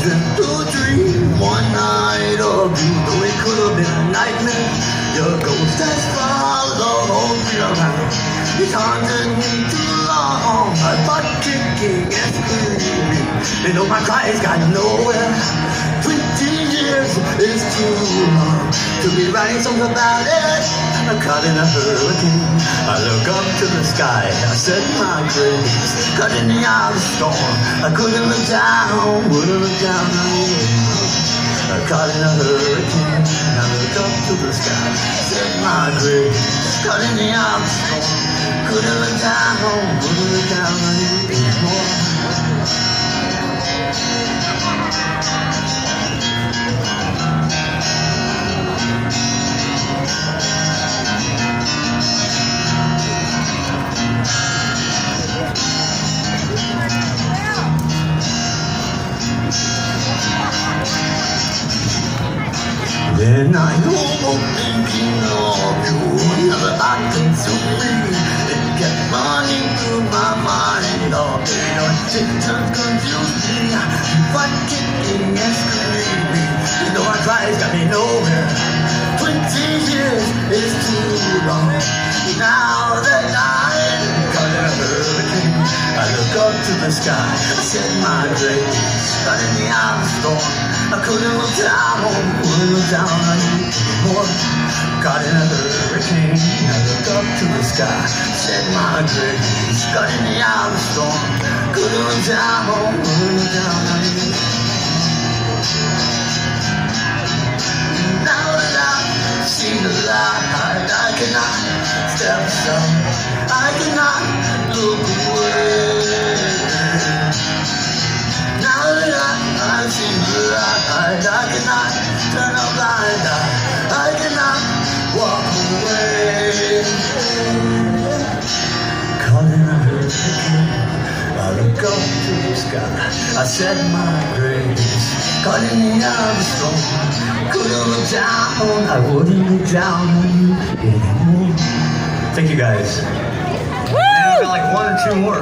dreamt a dream one night of you, though it could have been a nightmare. Your ghost has followed me around. It's haunted me too long. My butt kicking and screaming. You know my cries got nowhere. 20 years is too long to be writing songs about it. I'm caught in a hurricane. I look up to the sky. I said my grace. Caught in the eye of the storm. I couldn't look down. Wouldn't look down on you. Caught in a hurricane. I look up to the sky. Said my grace. Caught in the eye of the storm. Couldn't look down. Wouldn't look down on you anymore. Then I go thinking of you, another thought consumed me. It kept running through my mind, all your symptoms confused me. But kicking and screaming, you know our cries got me nowhere. 20 years is too long. Now that I'm caught in a hurricane, I look up to the sky. I said my grace, caught in the eye of the storm. I couldn't look down, wouldn't look down on you anymore. Caught in a hurricane, I look up to the sky. Said my grace, caught in the eye of the storm. Couldn't look down, wouldn't look down on you. Now that I see the light, I cannot step aside. I cannot look away. Now that I see the light, I cannot turn a blind eye. I cannot walk away. Caught in a hurricane, I look up to the sky. I said my grace, caught in the eye of the storm. Couldn't look down, I wouldn't look down on you anymore. Thank you guys. Woo! I got like one or two more.